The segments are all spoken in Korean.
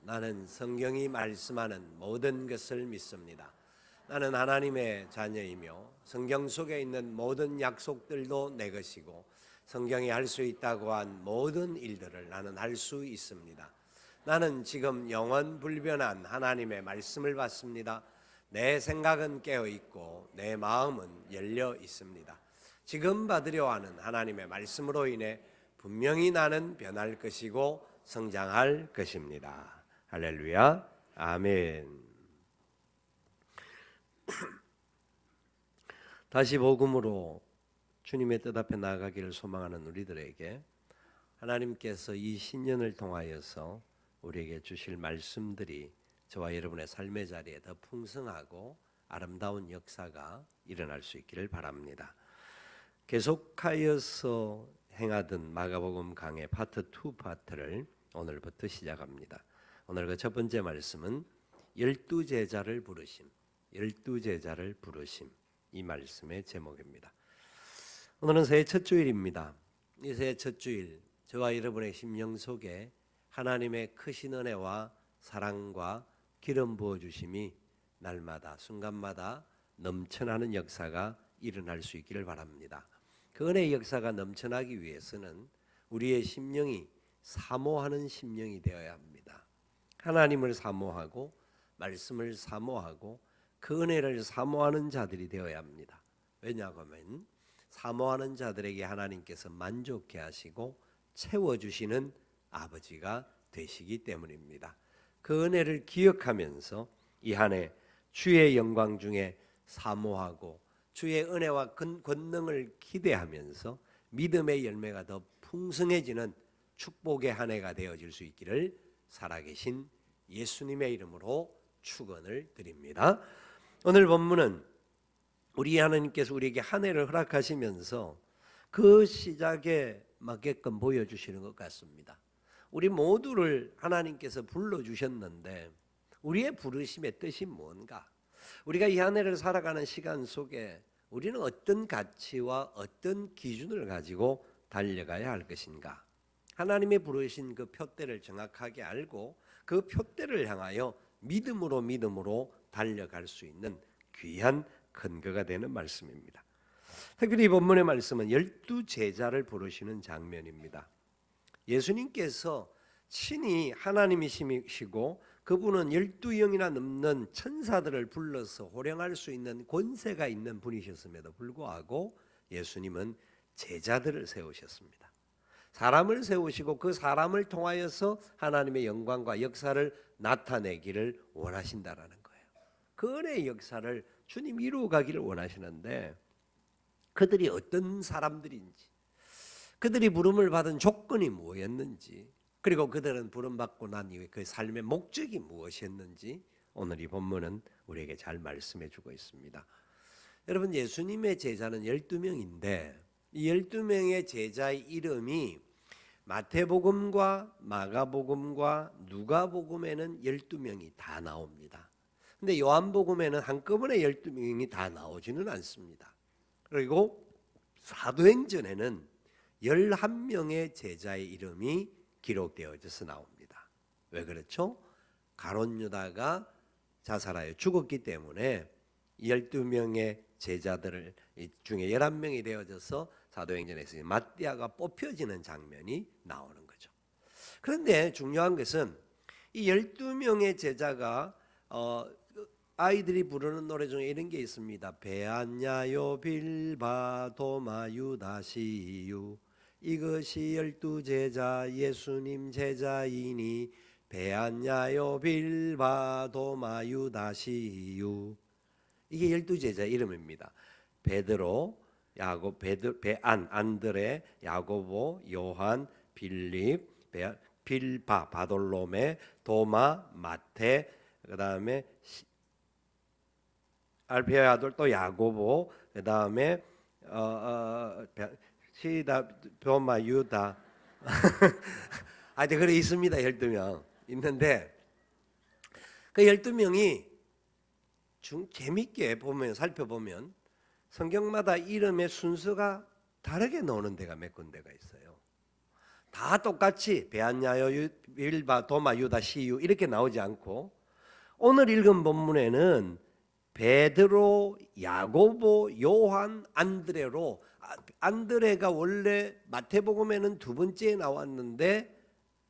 나는 성경이 말씀하는 모든 것을 믿습니다. 나는 하나님의 자녀이며 성경 속에 있는 모든 약속들도 내 것이고 성경이 할 수 있다고 한 모든 일들을 나는 할 수 있습니다. 나는 지금 영원 불변한 하나님의 말씀을 받습니다. 내 생각은 깨어 있고 내 마음은 열려 있습니다. 지금 받으려 하는 하나님의 말씀으로 인해 분명히 나는 변할 것이고 성장할 것입니다. 할렐루야, 아멘. 다시 복음으로 주님의 뜻 앞에 나아가기를 소망하는 우리들에게 하나님께서 이 신년을 통하여서 우리에게 주실 말씀들이 저와 여러분의 삶의 자리에 더 풍성하고 아름다운 역사가 일어날 수 있기를 바랍니다. 계속하여서 행하던 마가복음 강의 파트 2 파트를 오늘부터 시작합니다. 오늘 그 첫 번째 말씀은 12제자를 부르심, 12제자를 부르심, 이 말씀의 제목입니다. 오늘은 새해 첫 주일입니다. 이 새해 첫 주일 저와 여러분의 심령 속에 하나님의 크신 은혜와 사랑과 기름 부어주심이 날마다 순간마다 넘쳐나는 역사가 일어날 수 있기를 바랍니다. 그 은혜의 역사가 넘쳐나기 위해서는 우리의 심령이 사모하는 심령이 되어야 합니다. 하나님을 사모하고 말씀을 사모하고 그 은혜를 사모하는 자들이 되어야 합니다. 왜냐하면 사모하는 자들에게 하나님께서 만족해 하시고 채워주시는 아버지가 되시기 때문입니다. 그 은혜를 기억하면서 이 한 해 주의 영광 중에 사모하고 주의 은혜와 권능을 기대하면서 믿음의 열매가 더 풍성해지는 축복의 한 해가 되어질 수 있기를 살아계신 예수님의 이름으로 축원을 드립니다. 오늘 본문은 우리 하나님께서 우리에게 한 해를 허락하시면서 그 시작에 맞게끔 보여주시는 것 같습니다. 우리 모두를 하나님께서 불러주셨는데 우리의 부르심의 뜻이 뭔가? 우리가 이 한 해를 살아가는 시간 속에 우리는 어떤 가치와 어떤 기준을 가지고 달려가야 할 것인가? 하나님의 부르신 그 표대를 정확하게 알고 그 표대를 향하여 믿음으로 달려갈 수 있는 귀한 근거가 되는 말씀입니다. 특별히 이 본문의 말씀은 12제자를 부르시는 장면입니다. 예수님께서 친히 하나님이시고 그분은 12영이나 넘는 천사들을 불러서 호령할 수 있는 권세가 있는 분이셨음에도 불구하고 예수님은 제자들을 세우셨습니다. 사람을 세우시고 그 사람을 통하여서 하나님의 영광과 역사를 나타내기를 원하신다라는 거예요. 그 은혜의 역사를 주님 이루어가기를 원하시는데 그들이 어떤 사람들인지, 그들이 부름을 받은 조건이 무엇이었는지, 그리고 그들은 부름받고 난 이후에 그 삶의 목적이 무엇이었는지 오늘 이 본문은 우리에게 잘 말씀해 주고 있습니다. 여러분, 예수님의 제자는 12명인데 이 12명의 제자의 이름이 마태복음과 마가복음과 누가복음에는 12명이 다 나옵니다. 근데 요한복음에는 한꺼번에 12명이 다 나오지는 않습니다. 그리고 사도행전에는 11명의 제자의 이름이 기록되어져서 나옵니다. 왜 그렇죠? 가룟 유다가 자살하여 죽었기 때문에 12명의 제자들 중에 11명이 되어져서 사도행전에서 마띠아가 뽑혀지는 장면이 나오는 거죠. 그런데 중요한 것은 이 12명의 제자가 아이들이 부르는 노래 중에 이런 게 있습니다. 베안야요 빌바 도마 유다시유, 이것이 12제자 예수님 제자이니 베안야요 빌바 도마 유다시유. 이게 12제자 이름입니다. 베드로, 야곱, 베안, 안드레, 야고보, 요한, 빌립, 빌바, 바돌로메, 도마, 마테, 그 다음에 알페의 아들 또 야고보, 그 다음에 시다, 도마, 유다. 그래 있습니다. 12명 있는데 그 12명이 재밌게 보면 살펴보면 성경마다 이름의 순서가 다르게 나오는 데가 몇 군데가 있어요. 다 똑같이 베안야여 빌바 도마 유다 시유 이렇게 나오지 않고 오늘 읽은 본문에는 베드로, 야고보, 요한, 안드레로 안드레가 원래 마태복음에는 두 번째에 나왔는데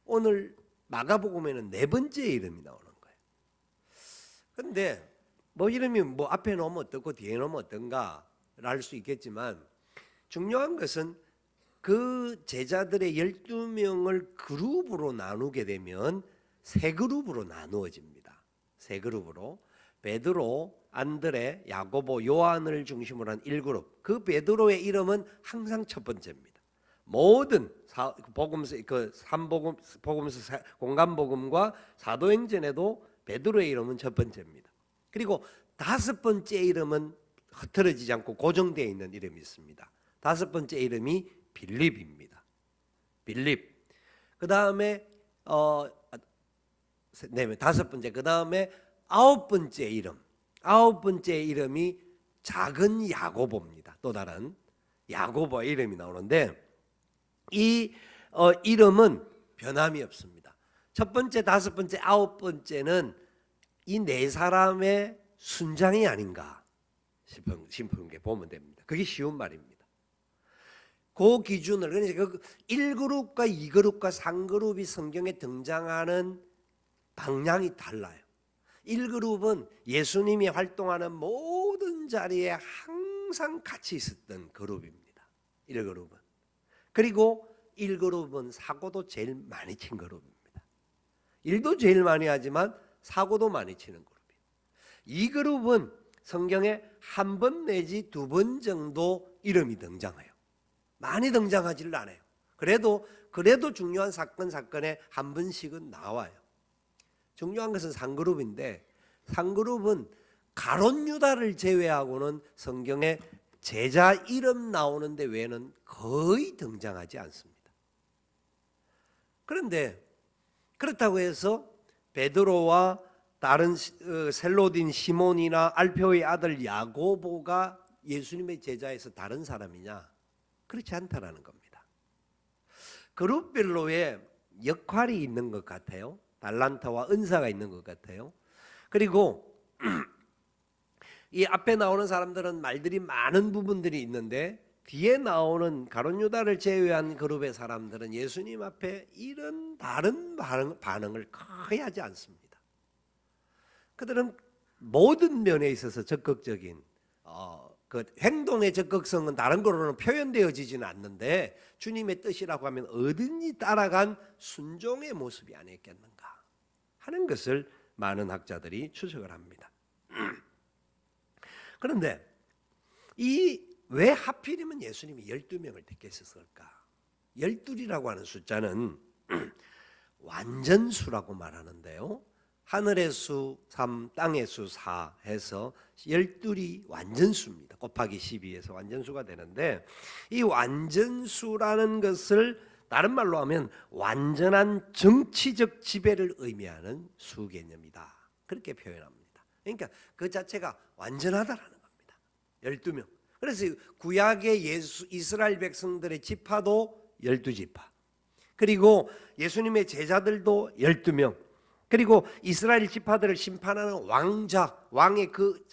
오늘 마가복음에는 네 번째 이름이 나오는 거예요. 그런데 뭐 이름이 뭐 앞에 놓으면 어떻고 뒤에 놓으면 어떤가 알 수 있겠지만 중요한 것은 그 제자들의 12명을 그룹으로 나누게 되면 세 그룹으로 나누어집니다. 세 그룹으로 베드로, 안드레, 야고보, 요한을 중심으로 한 1그룹. 그 베드로의 이름은 항상 첫 번째입니다. 모든 복음서 복음서 공간복음과 사도행전에도 베드로의 이름은 첫 번째입니다. 그리고 다섯 번째 이름은 흐트러지지 않고 고정되어 있는 이름이 있습니다. 다섯 번째 이름이 빌립입니다. 빌립. 그 다음에 다섯 번째. 그 다음에 아홉 번째 이름. 아홉 번째 이름이 작은 야고보입니다. 또 다른 야고보의 이름이 나오는데 이 이름은 변함이 없습니다. 첫 번째, 다섯 번째, 아홉 번째는 이 네 사람의 순장이 아닌가 싶은 게 보면 됩니다. 그게 쉬운 말입니다. 그 기준을 그러니까 1그룹과 2그룹과 3그룹이 성경에 등장하는 방향이 달라요. 1그룹은 예수님이 활동하는 모든 자리에 항상 같이 있었던 그룹입니다. 1그룹은. 그리고 1그룹은 사고도 제일 많이 친 그룹입니다. 일도 제일 많이 하지만 사고도 많이 치는 그룹이에요. 2그룹은 성경에 한 번 내지 두 번 정도 이름이 등장해요. 많이 등장하지를 않아요. 그래도 중요한 사건에 한 번씩은 나와요. 중요한 것은 3그룹인데 3그룹은 가룟 유다를 제외하고는 성경에 제자 이름 나오는데 외에는 거의 등장하지 않습니다. 그런데 그렇다고 해서 베드로와 다른 셀로딘 시몬이나 알페오의 아들 야고보가 예수님의 제자에서 다른 사람이냐? 그렇지 않다라는 겁니다. 그룹별로의 역할이 있는 것 같아요. 달란트와 은사가 있는 것 같아요. 그리고 이 앞에 나오는 사람들은 말들이 많은 부분들이 있는데 뒤에 나오는 가룟 유다를 제외한 그룹의 사람들은 예수님 앞에 이런 다른 반응을 거의 하지 않습니다. 그들은 모든 면에 있어서 적극적인 그 행동의 적극성은 다른 거로는 표현되어지지는 않는데 주님의 뜻이라고 하면 어딘지 따라간 순종의 모습이 아니었겠는가 하는 것을 많은 학자들이 추측을 합니다. 그런데 왜 하필이면 예수님이 12명을 택했을까? 12이라고 하는 숫자는 완전수라고 말하는데요. 하늘의 수 3, 땅의 수 4 해서 12이 완전수입니다. 곱하기 12에서 완전수가 되는데 이 완전수라는 것을 다른 말로 하면 완전한 정치적 지배를 의미하는 수 개념이다. 그렇게 표현합니다. 그러니까 그 자체가 완전하다라는 겁니다. 12명. 그래서 구약의 이스라엘 백성들의 지파도 12지파. 그리고 예수님의 제자들도 12명. 그리고 이스라엘 지파들을 심판하는 왕의 그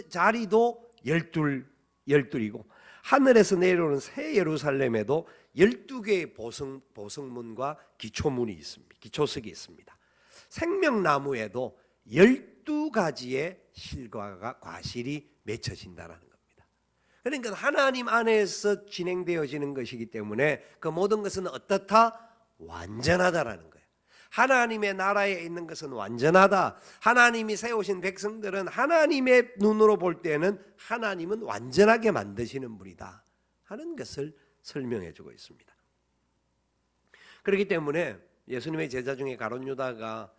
자리도 12이고 하늘에서 내려오는 새 예루살렘에도 12개의 보석문과 기초문이 있습니다. 기초석이 있습니다. 생명나무에도 12가지의 실과가 과실이 맺혀진다는 겁니다. 그러니까 하나님 안에서 진행되어지는 것이기 때문에 그 모든 것은 어떻다? 완전하다라는 거예요. 하나님의 나라에 있는 것은 완전하다. 하나님이 세우신 백성들은 하나님의 눈으로 볼 때는 하나님은 완전하게 만드시는 분이다 하는 것을 설명해 주고 있습니다. 그렇기 때문에 예수님의 제자 중에 가룟 유다가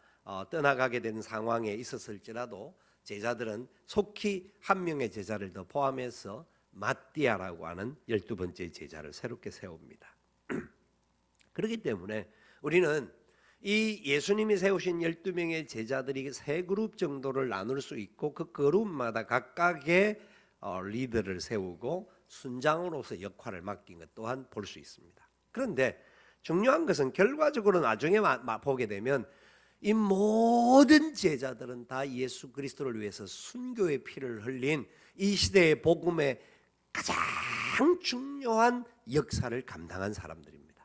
떠나가게 된 상황에 있었을지라도 제자들은 속히 한 명의 제자를 더 포함해서 마띠아라고 하는 12번째 제자를 새롭게 세웁니다. 그렇기 때문에 우리는 이 예수님이 세우신 12명의 제자들이 세 그룹 정도를 나눌 수 있고 그 그룹마다 각각의 리더를 세우고 순장으로서 역할을 맡긴 것 또한 볼 수 있습니다. 그런데 중요한 것은 결과적으로 나중에 보게 되면 이 모든 제자들은 다 예수 그리스도를 위해서 순교의 피를 흘린 이 시대의 복음의 가장 중요한 역사를 감당한 사람들입니다.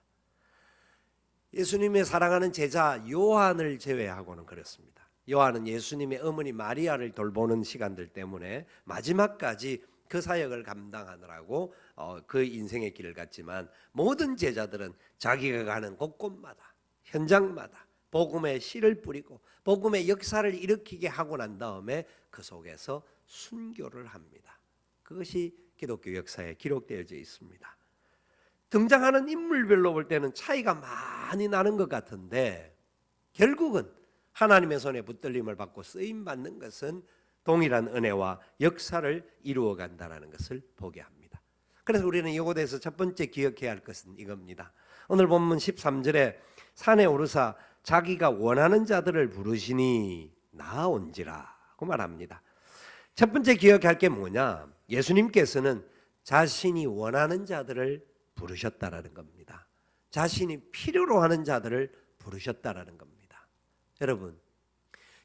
예수님의 사랑하는 제자 요한을 제외하고는 그렇습니다. 요한은 예수님의 어머니 마리아를 돌보는 시간들 때문에 마지막까지 그 사역을 감당하느라고 그 인생의 길을 갔지만, 모든 제자들은 자기가 가는 곳곳마다 현장마다 복음의 씨를 뿌리고 복음의 역사를 일으키게 하고 난 다음에 그 속에서 순교를 합니다. 그것이 기독교 역사에 기록되어져 있습니다. 등장하는 인물별로 볼 때는 차이가 많이 나는 것 같은데, 결국은 하나님의 손에 붙들림을 받고 쓰임 받는 것은 동일한 은혜와 역사를 이루어 간다는 것을 보게 합니다. 그래서 우리는 이곳에서 첫 번째 기억해야 할 것은 이겁니다. 오늘 본문 13절에 산에 오르사 자기가 원하는 자들을 부르시니 나온지라고 말합니다. 첫 번째 기억할 게 뭐냐? 예수님께서는 자신이 원하는 자들을 부르셨다라는 겁니다. 자신이 필요로 하는 자들을 부르셨다라는 겁니다. 여러분,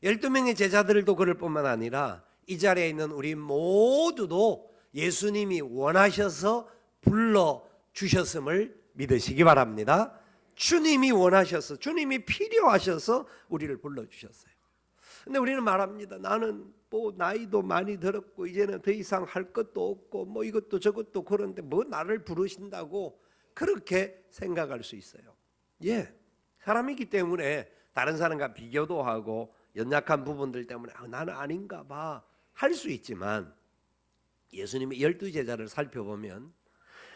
12명의 제자들도 그럴 뿐만 아니라 이 자리에 있는 우리 모두도 예수님이 원하셔서 불러주셨음을 믿으시기 바랍니다. 주님이 원하셔서, 주님이 필요하셔서 우리를 불러주셨어요. 근데 우리는 말합니다. 나는 뭐 나이도 많이 들었고 이제는 더 이상 할 것도 없고 뭐 이것도 저것도 그런데 뭐 나를 부르신다고 그렇게 생각할 수 있어요. 예, 사람이기 때문에 다른 사람과 비교도 하고 연약한 부분들 때문에 나는 아닌가 봐 할 수 있지만, 예수님의 12제자를 살펴보면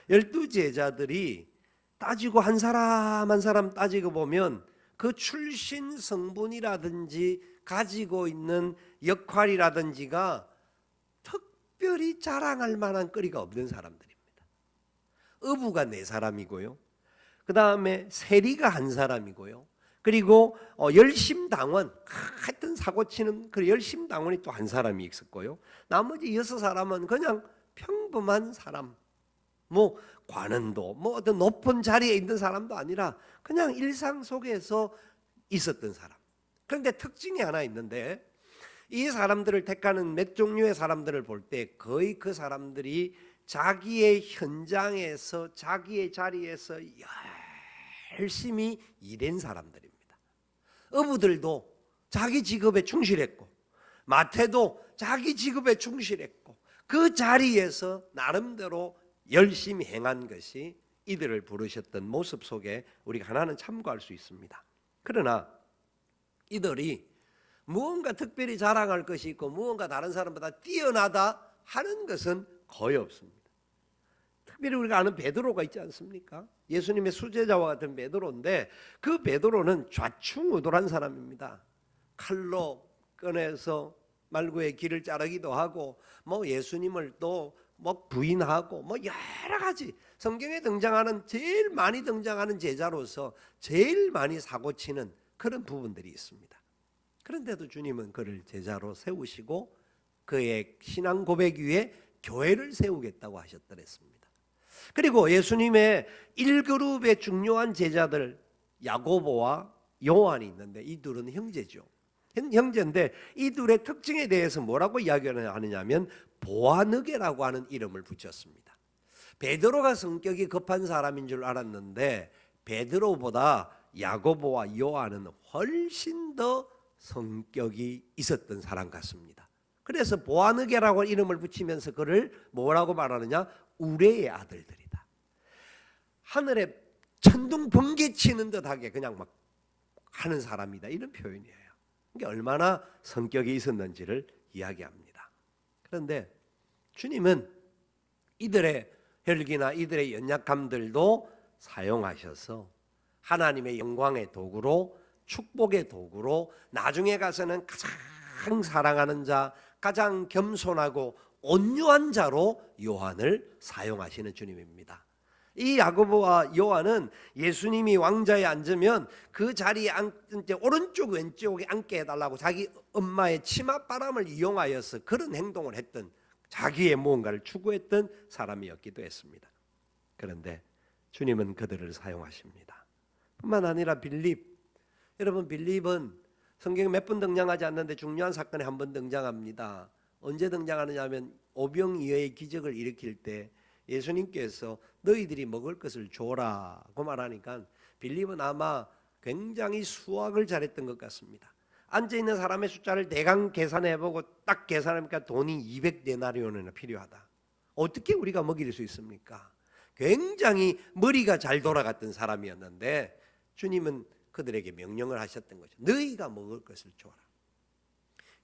12제자들이 따지고 한 사람 한 사람 따지고 보면 그 출신 성분이라든지 가지고 있는 역할이라든지가 특별히 자랑할 만한 거리가 없는 사람들입니다. 어부가 4사람이고요. 그 다음에 세리가 1사람이고요. 그리고 열심당원, 하여튼 사고치는 그 열심당원이 또 1사람이 있었고요. 나머지 6사람은 그냥 평범한 사람, 뭐 관원도 뭐 어떤 높은 자리에 있는 사람도 아니라 그냥 일상 속에서 있었던 사람. 그런데 특징이 하나 있는데, 이 사람들을 택하는 몇 종류의 사람들을 볼 때 거의 그 사람들이 자기의 현장에서 자기의 자리에서 열심히 일한 사람들입니다. 어부들도 자기 직업에 충실했고, 마태도 자기 직업에 충실했고, 그 자리에서 나름대로 열심히 행한 것이 이들을 부르셨던 모습 속에 우리가 하나는 참고할 수 있습니다. 그러나 이들이 무언가 특별히 자랑할 것이 있고 무언가 다른 사람보다 뛰어나다 하는 것은 거의 없습니다. 특별히 우리가 아는 베드로가 있지 않습니까? 예수님의 수제자와 같은 베드로인데, 그 베드로는 좌충우돌한 사람입니다. 칼로 꺼내서 말구의 길을 자르기도 하고, 뭐 예수님을 또 뭐 부인하고, 뭐 여러 가지 성경에 등장하는 제일 많이 등장하는 제자로서 제일 많이 사고치는 그런 부분들이 있습니다. 그런데도 주님은 그를 제자로 세우시고 그의 신앙 고백 위에 교회를 세우겠다고 하셨더랬습니다. 그리고 예수님의 1그룹의 중요한 제자들 야고보와 요한이 있는데, 이 둘은 형제죠. 형제인데 이 둘의 특징에 대해서 뭐라고 이야기를 하느냐면 보아느게라고 하는 이름을 붙였습니다. 베드로가 성격이 급한 사람인 줄 알았는데 베드로보다 야고보와 요한은 훨씬 더 성격이 있었던 사람 같습니다. 그래서 보아느게라고 이름을 붙이면서 그를 뭐라고 말하느냐? 우레의 아들들이다. 하늘에 천둥 번개 치는 듯하게 그냥 막 하는 사람이다, 이런 표현이에요. 그게 얼마나 성격이 있었는지를 이야기합니다. 그런데 주님은 이들의 혈기나 이들의 연약함들도 사용하셔서 하나님의 영광의 도구로, 축복의 도구로, 나중에 가서는 가장 사랑하는 자, 가장 겸손하고 온유한 자로 요한을 사용하시는 주님입니다. 이 야고보와 요한은 예수님이 왕좌에 앉으면 그 자리에 오른쪽 왼쪽에 앉게 해달라고 자기 엄마의 치맛바람을 이용하여서 그런 행동을 했던, 자기의 무언가를 추구했던 사람이었기도 했습니다. 그런데 주님은 그들을 사용하십니다. 뿐만 아니라 빌립. 여러분, 빌립은 성경에 몇 번 등장하지 않는데 중요한 사건에 한 번 등장합니다. 언제 등장하느냐 하면 오병이어의 기적을 일으킬 때 예수님께서 너희들이 먹을 것을 줘라고 말하니까 빌립은 아마 굉장히 수학을 잘했던 것 같습니다. 앉아있는 사람의 숫자를 대강 계산해보고 딱 계산하니까 돈이 200데나리온이나 필요하다. 어떻게 우리가 먹일 수 있습니까? 굉장히 머리가 잘 돌아갔던 사람이었는데 주님은 그들에게 명령을 하셨던 거죠. 너희가 먹을 것을 줘라.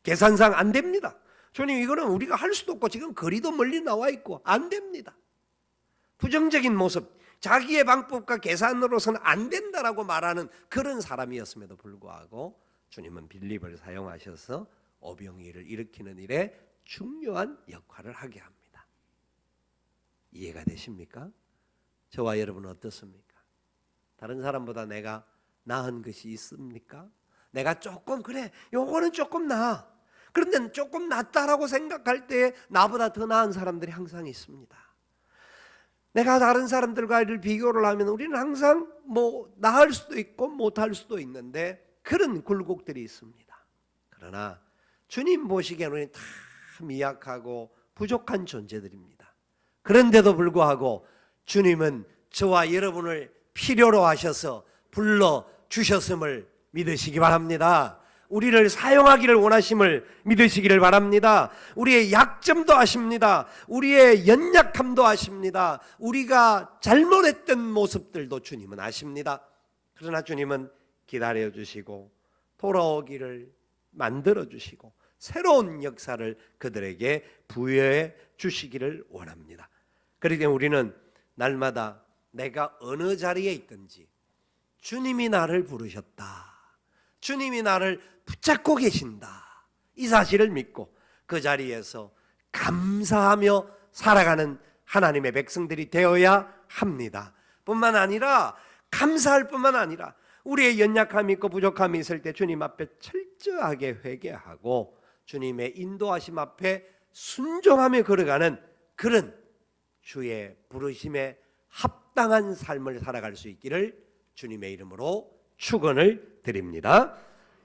계산상 안 됩니다. 주님, 이거는 우리가 할 수도 없고 지금 거리도 멀리 나와 있고 안 됩니다. 부정적인 모습, 자기의 방법과 계산으로서는 안 된다라고 말하는 그런 사람이었음에도 불구하고 주님은 빌립을 사용하셔서 오병이어를 일으키는 일에 중요한 역할을 하게 합니다. 이해가 되십니까? 저와 여러분은 어떻습니까? 다른 사람보다 내가 나은 것이 있습니까? 내가 조금 그래, 요거는 조금 나아. 그런데 조금 낫다라고 생각할 때 나보다 더 나은 사람들이 항상 있습니다. 내가 다른 사람들과를 비교를 하면 우리는 항상 뭐 나을 수도 있고 못할 수도 있는데 그런 굴곡들이 있습니다. 그러나 주님 보시기에는 우리는 다 미약하고 부족한 존재들입니다. 그런데도 불구하고 주님은 저와 여러분을 필요로 하셔서 불러주셨음을 믿으시기 바랍니다. 우리를 사용하기를 원하심을 믿으시기를 바랍니다. 우리의 약점도 아십니다. 우리의 연약함도 아십니다. 우리가 잘못했던 모습들도 주님은 아십니다. 그러나 주님은 기다려주시고 돌아오기를 만들어주시고 새로운 역사를 그들에게 부여해 주시기를 원합니다. 그러기 때문에 우리는 날마다 내가 어느 자리에 있든지 주님이 나를 부르셨다, 주님이 나를 붙잡고 계신다, 이 사실을 믿고 그 자리에서 감사하며 살아가는 하나님의 백성들이 되어야 합니다. 뿐만 아니라 감사할 뿐만 아니라 우리의 연약함이 있고 부족함이 있을 때 주님 앞에 철저하게 회개하고 주님의 인도하심 앞에 순종하며 걸어가는 그런 주의 부르심에 합당한 삶을 살아갈 수 있기를 주님의 이름으로 축원을 드립니다.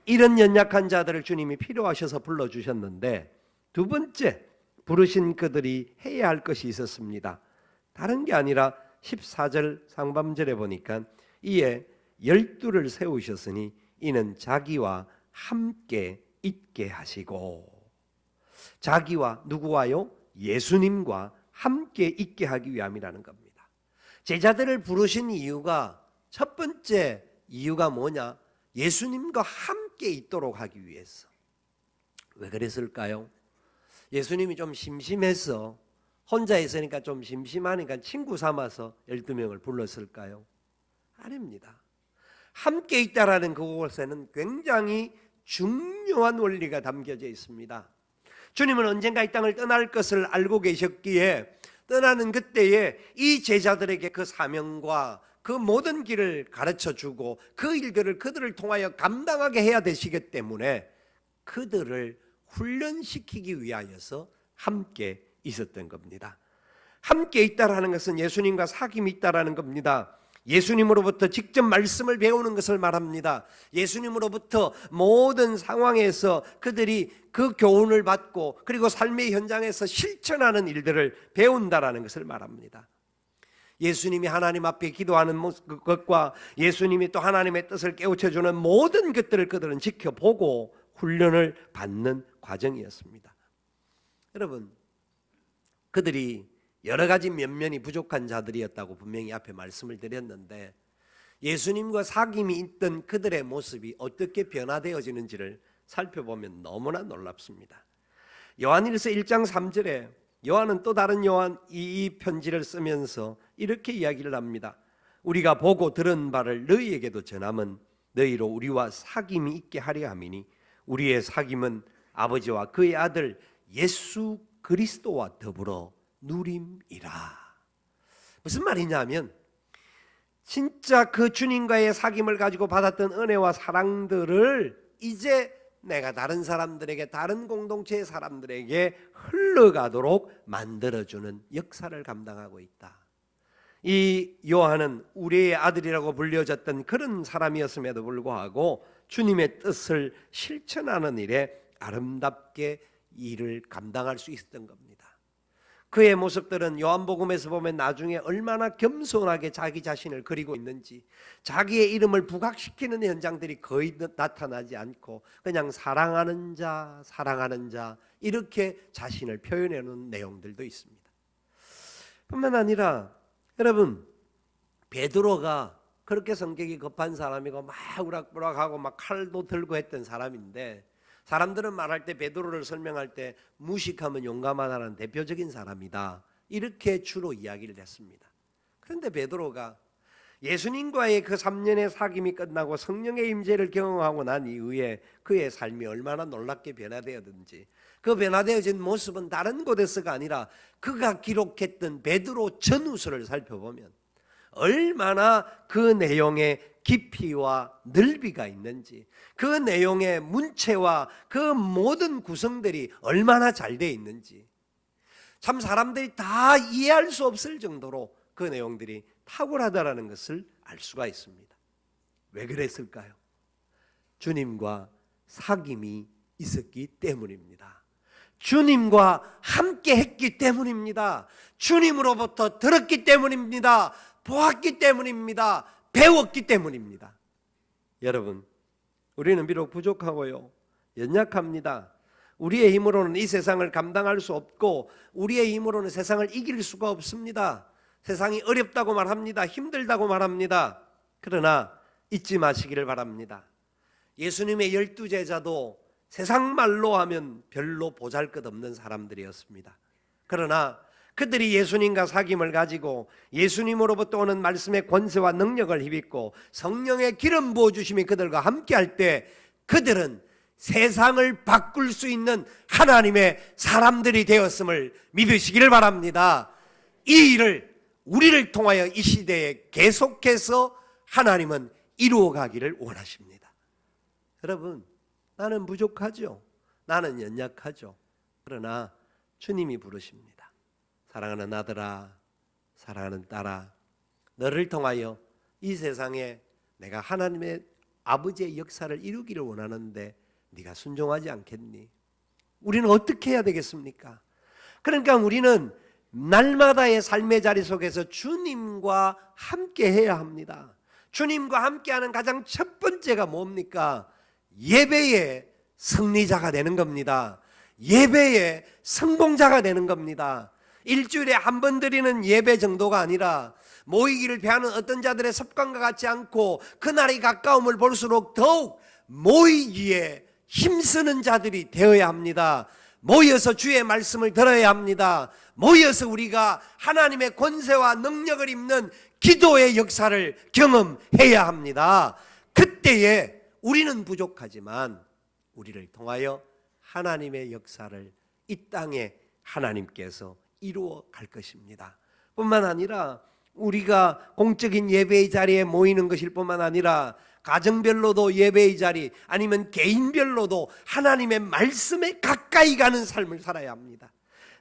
이런 연약한 자들을 주님이 필요하셔서 불러주셨는데 두 번째 부르신 그들이 해야 할 것이 있었습니다. 다른 게 아니라 14절 상반절에 보니까 이에 12를 세우셨으니 이는 자기와 함께 있게 하시고, 자기와 누구와요? 예수님과 함께 있게 하기 위함이라는 겁니다. 제자들을 부르신 이유가 첫 번째 이유가 뭐냐? 예수님과 함께 있도록 하기 위해서. 왜 그랬을까요? 예수님이 좀 심심해서 혼자 있으니까 좀 심심하니까 친구 삼아서 12명을 불렀을까요? 아닙니다. 함께 있다라는 그곳에는 굉장히 중요한 원리가 담겨져 있습니다. 주님은 언젠가 이 땅을 떠날 것을 알고 계셨기에 떠나는 그때에 이 제자들에게 그 사명과 그 모든 길을 가르쳐주고 그 일들을 그들을 통하여 감당하게 해야 되시기 때문에 그들을 훈련시키기 위하여서 함께 있었던 겁니다. 함께 있다라는 것은 예수님과 사귐이 있다라는 겁니다. 예수님으로부터 직접 말씀을 배우는 것을 말합니다. 예수님으로부터 모든 상황에서 그들이 그 교훈을 받고 그리고 삶의 현장에서 실천하는 일들을 배운다라는 것을 말합니다. 예수님이 하나님 앞에 기도하는 것과 예수님이 또 하나님의 뜻을 깨우쳐주는 모든 것들을 그들은 지켜보고 훈련을 받는 과정이었습니다. 여러분, 그들이 여러 가지 면면이 부족한 자들이었다고 분명히 앞에 말씀을 드렸는데 예수님과 사귐이 있던 그들의 모습이 어떻게 변화되어지는지를 살펴보면 너무나 놀랍습니다. 요한일서 1장 3절에 요한은 또 다른 요한 이 편지를 쓰면서 이렇게 이야기를 합니다. 우리가 보고 들은 바를 너희에게도 전함은 너희로 우리와 사귐이 있게 하려 함이니 우리의 사귐은 아버지와 그의 아들 예수 그리스도와 더불어 누림이라. 무슨 말이냐면 진짜 그 주님과의 사귐을 가지고 받았던 은혜와 사랑들을 이제 내가 다른 사람들에게, 다른 공동체의 사람들에게 흘러가도록 만들어주는 역사를 감당하고 있다. 이 요한은 우리의 아들이라고 불려졌던 그런 사람이었음에도 불구하고 주님의 뜻을 실천하는 일에 아름답게 일을 감당할 수 있었던 겁니다. 그의 모습들은 요한복음에서 보면 나중에 얼마나 겸손하게 자기 자신을 그리고 있는지, 자기의 이름을 부각시키는 현장들이 거의 나타나지 않고 그냥 사랑하는 자 이렇게 자신을 표현해 놓은 내용들도 있습니다. 뿐만 아니라 여러분, 베드로가 그렇게 성격이 급한 사람이고 막 우락부락하고 막 칼도 들고 했던 사람인데, 사람들은 말할 때 베드로를 설명할 때 무식하면 용감하다는 대표적인 사람이다 이렇게 주로 이야기를 했습니다. 그런데 베드로가 예수님과의 그 3년의 사귐이 끝나고 성령의 임재를 경험하고 난 이후에 그의 삶이 얼마나 놀랍게 변화되었든지, 그 변화되어진 모습은 다른 곳에서가 아니라 그가 기록했던 베드로 전후서를 살펴보면 얼마나 그 내용에 깊이와 넓이가 있는지, 그 내용의 문체와 그 모든 구성들이 얼마나 잘 되어 있는지 참 사람들이 다 이해할 수 없을 정도로 그 내용들이 탁월하다라는 것을 알 수가 있습니다. 왜 그랬을까요? 주님과 사귐이 있었기 때문입니다. 주님과 함께 했기 때문입니다. 주님으로부터 들었기 때문입니다. 보았기 때문입니다. 배웠기 때문입니다. 여러분, 우리는 비록 부족하고요, 연약합니다. 우리의 힘으로는 이 세상을 감당할 수 없고 우리의 힘으로는 세상을 이길 수가 없습니다. 세상이 어렵다고 말합니다. 힘들다고 말합니다. 그러나 잊지 마시기를 바랍니다. 예수님의 12제자도 세상 말로 하면 별로 보잘것없는 사람들이었습니다. 그러나 그들이 예수님과 사귐을 가지고 예수님으로부터 오는 말씀의 권세와 능력을 힘입고 성령의 기름 부어주심이 그들과 함께할 때 그들은 세상을 바꿀 수 있는 하나님의 사람들이 되었음을 믿으시기를 바랍니다. 이 일을 우리를 통하여 이 시대에 계속해서 하나님은 이루어가기를 원하십니다. 여러분, 나는 부족하죠. 나는 연약하죠. 그러나 주님이 부르십니다. 사랑하는 아들아, 사랑하는 딸아, 너를 통하여 이 세상에 내가 하나님의 아버지의 역사를 이루기를 원하는데 네가 순종하지 않겠니? 우리는 어떻게 해야 되겠습니까? 그러니까 우리는 날마다의 삶의 자리 속에서 주님과 함께 해야 합니다. 주님과 함께하는 가장 첫 번째가 뭡니까? 예배의 승리자가 되는 겁니다. 예배의 성공자가 되는 겁니다. 일주일에 한 번 드리는 예배 정도가 아니라 모이기를 배하는 어떤 자들의 습관과 같지 않고 그날이 가까움을 볼수록 더욱 모이기에 힘쓰는 자들이 되어야 합니다. 모여서 주의 말씀을 들어야 합니다. 모여서 우리가 하나님의 권세와 능력을 입는 기도의 역사를 경험해야 합니다. 그때에 우리는 부족하지만 우리를 통하여 하나님의 역사를 이 땅에 하나님께서 이루어 갈 것입니다. 뿐만 아니라 우리가 공적인 예배의 자리에 모이는 것일 뿐만 아니라 가정별로도 예배의 자리, 아니면 개인별로도 하나님의 말씀에 가까이 가는 삶을 살아야 합니다.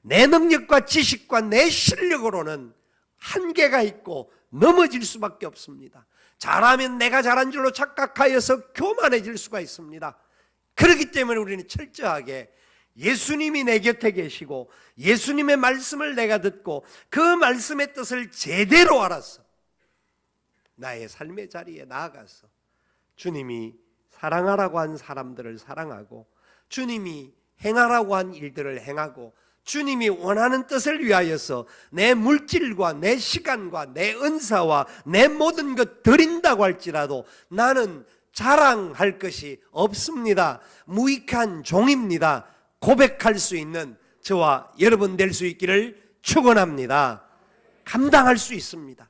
내 능력과 지식과 내 실력으로는 한계가 있고 넘어질 수밖에 없습니다. 잘하면 내가 잘한 줄로 착각하여서 교만해질 수가 있습니다. 그렇기 때문에 우리는 철저하게 예수님이 내 곁에 계시고 예수님의 말씀을 내가 듣고 그 말씀의 뜻을 제대로 알아서 나의 삶의 자리에 나아가서 주님이 사랑하라고 한 사람들을 사랑하고 주님이 행하라고 한 일들을 행하고 주님이 원하는 뜻을 위하여서 내 물질과 내 시간과 내 은사와 내 모든 것 드린다고 할지라도 나는 자랑할 것이 없습니다. 무익한 종입니다. 고백할 수 있는 저와 여러분 될 수 있기를 축원합니다. 감당할 수 있습니다.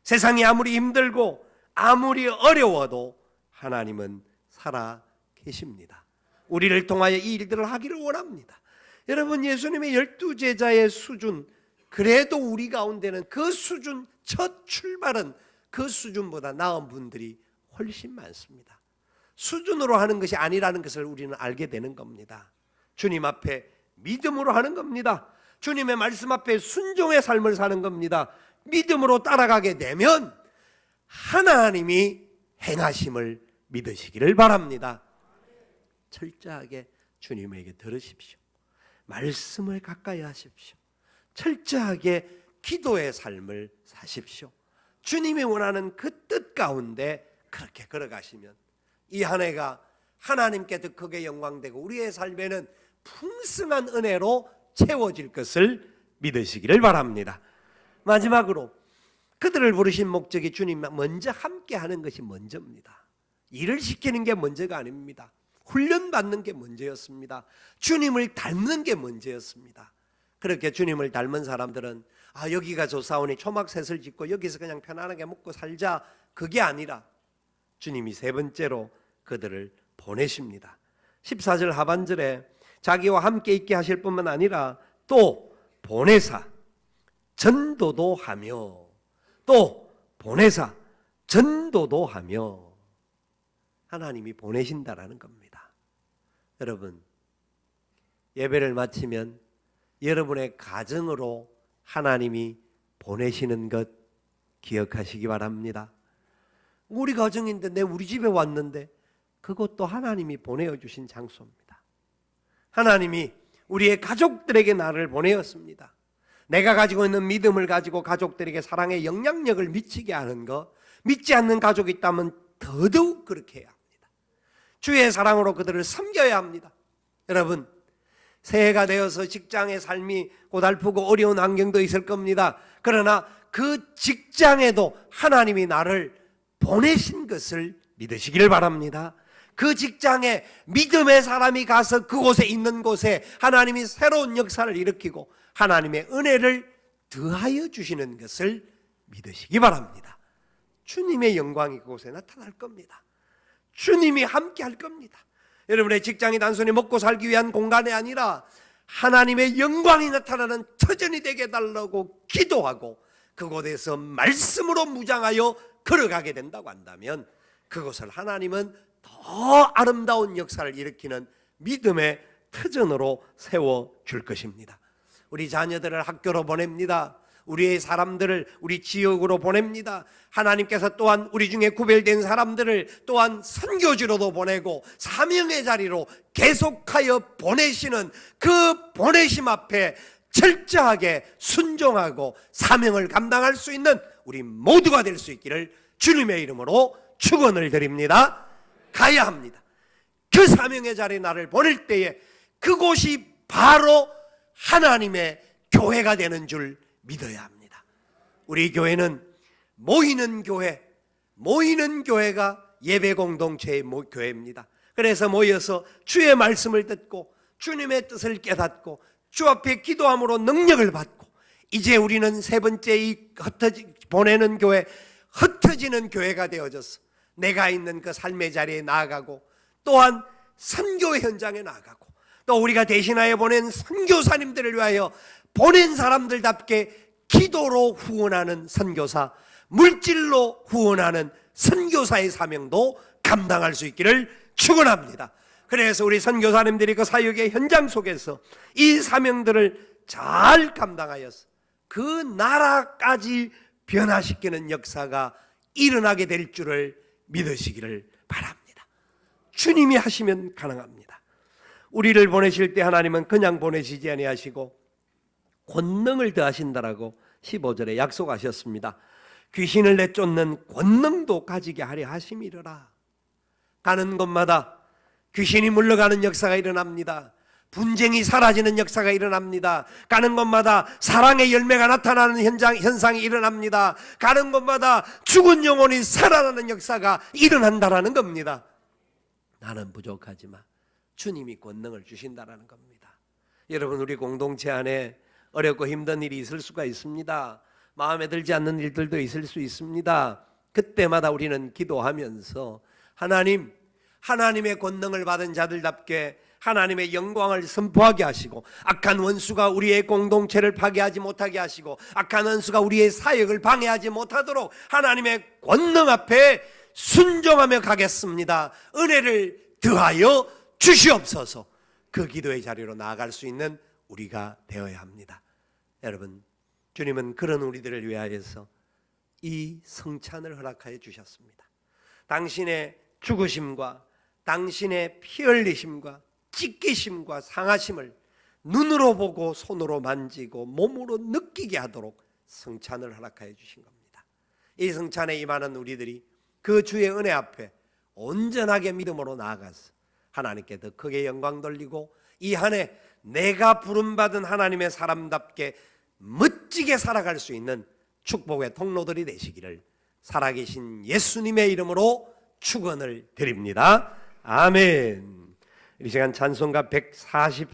세상이 아무리 힘들고 아무리 어려워도 하나님은 살아 계십니다. 우리를 통하여 이 일들을 하기를 원합니다. 여러분, 예수님의 12제자의 수준, 그래도 우리 가운데는 그 수준, 첫 출발은 그 수준보다 나은 분들이 훨씬 많습니다. 수준으로 하는 것이 아니라는 것을 우리는 알게 되는 겁니다. 주님 앞에 믿음으로 하는 겁니다. 주님의 말씀 앞에 순종의 삶을 사는 겁니다. 믿음으로 따라가게 되면 하나님이 행하심을 믿으시기를 바랍니다. 철저하게 주님에게 들으십시오. 말씀을 가까이 하십시오. 철저하게 기도의 삶을 사십시오. 주님이 원하는 그 뜻 가운데 그렇게 걸어가시면 이 한 해가 하나님께 더 크게 영광되고 우리의 삶에는 풍성한 은혜로 채워질 것을 믿으시기를 바랍니다. 마지막으로 그들을 부르신 목적이 주님 먼저 함께 하는 것이 먼저입니다. 일을 시키는 게 먼저가 아닙니다. 훈련받는 게 먼저였습니다. 주님을 닮는 게 먼저였습니다. 그렇게 주님을 닮은 사람들은 여기가 좋사오니 초막셋을 짓고 여기서 그냥 편안하게 먹고 살자, 그게 아니라 주님이 세 번째로 그들을 보내십니다. 14절 하반절에 자기와 함께 있게 하실 뿐만 아니라 또 보내사 전도도 하며, 또 보내사 전도도 하며, 하나님이 보내신다라는 겁니다. 여러분, 예배를 마치면 여러분의 가정으로 하나님이 보내시는 것 기억하시기 바랍니다. 우리 가정인데 우리 집에 왔는데 그것도 하나님이 보내어주신 장소입니다. 하나님이 우리의 가족들에게 나를 보내었습니다. 내가 가지고 있는 믿음을 가지고 가족들에게 사랑의 영향력을 미치게 하는 것, 믿지 않는 가족이 있다면 더더욱 그렇게 해야 합니다. 주의 사랑으로 그들을 섬겨야 합니다. 여러분, 새해가 되어서 직장의 삶이 고달프고 어려운 환경도 있을 겁니다. 그러나 그 직장에도 하나님이 나를 보내신 것을 믿으시기를 바랍니다. 그 직장에 믿음의 사람이 가서 그곳에 있는 곳에 하나님이 새로운 역사를 일으키고 하나님의 은혜를 더하여 주시는 것을 믿으시기 바랍니다. 주님의 영광이 그곳에 나타날 겁니다. 주님이 함께 할 겁니다. 여러분의 직장이 단순히 먹고 살기 위한 공간이 아니라 하나님의 영광이 나타나는 터전이 되게 해달라고 기도하고 그곳에서 말씀으로 무장하여 걸어가게 된다고 한다면 그것을 하나님은 더 아름다운 역사를 일으키는 믿음의 터전으로 세워줄 것입니다. 우리 자녀들을 학교로 보냅니다. 우리의 사람들을 우리 지역으로 보냅니다. 하나님께서 또한 우리 중에 구별된 사람들을 또한 선교지로도 보내고 사명의 자리로 계속하여 보내시는 그 보내심 앞에 철저하게 순종하고 사명을 감당할 수 있는 우리 모두가 될 수 있기를 주님의 이름으로 축원을 드립니다. 가야 합니다. 그 사명의 자리에 나를 보낼 때에 그곳이 바로 하나님의 교회가 되는 줄 믿어야 합니다. 우리 교회는 모이는 교회가 예배 공동체의 교회입니다. 그래서 모여서 주의 말씀을 듣고 주님의 뜻을 깨닫고 주 앞에 기도함으로 능력을 받고 이제 우리는 세 번째 이 보내는 교회, 흩어지는 교회가 되어져서 내가 있는 그 삶의 자리에 나아가고 또한 선교 현장에 나아가고 또 우리가 대신하여 보낸 선교사님들을 위하여 보낸 사람들답게 기도로 후원하는 선교사, 물질로 후원하는 선교사의 사명도 감당할 수 있기를 축원합니다. 그래서 우리 선교사님들이 그 사역의 현장 속에서 이 사명들을 잘 감당하여서 그 나라까지 변화시키는 역사가 일어나게 될 줄을 믿으시기를 바랍니다. 주님이 하시면 가능합니다. 우리를 보내실 때 하나님은 그냥 보내시지 아니하시고 권능을 더하신다라고 15절에 약속하셨습니다. 귀신을 내쫓는 권능도 가지게 하려 하심이로라. 가는 곳마다 귀신이 물러가는 역사가 일어납니다. 분쟁이 사라지는 역사가 일어납니다. 가는 곳마다 사랑의 열매가 나타나는 현상이 일어납니다. 가는 곳마다 죽은 영혼이 살아나는 역사가 일어난다라는 겁니다. 나는 부족하지만 주님이 권능을 주신다라는 겁니다. 여러분, 우리 공동체 안에 어렵고 힘든 일이 있을 수가 있습니다. 마음에 들지 않는 일들도 있을 수 있습니다. 그때마다 우리는 기도하면서 하나님의 권능을 받은 자들답게 하나님의 영광을 선포하게 하시고 악한 원수가 우리의 공동체를 파괴하지 못하게 하시고 악한 원수가 우리의 사역을 방해하지 못하도록 하나님의 권능 앞에 순종하며 가겠습니다. 은혜를 더하여 주시옵소서. 그 기도의 자리로 나아갈 수 있는 우리가 되어야 합니다. 여러분, 주님은 그런 우리들을 위하여서 이 성찬을 허락하여 주셨습니다. 당신의 죽으심과 당신의 피 흘리심과 찢기심과 상하심을 눈으로 보고 손으로 만지고 몸으로 느끼게 하도록 성찬을 허락하여 주신 겁니다. 이 성찬에 임하는 우리들이 그 주의 은혜 앞에 온전하게 믿음으로 나아가서 하나님께 더 크게 영광 돌리고 이 한 해 내가 부름받은 하나님의 사람답게 멋지게 살아갈 수 있는 축복의 통로들이 되시기를 살아계신 예수님의 이름으로 축원을 드립니다. 아멘. 이 시간 찬송가 140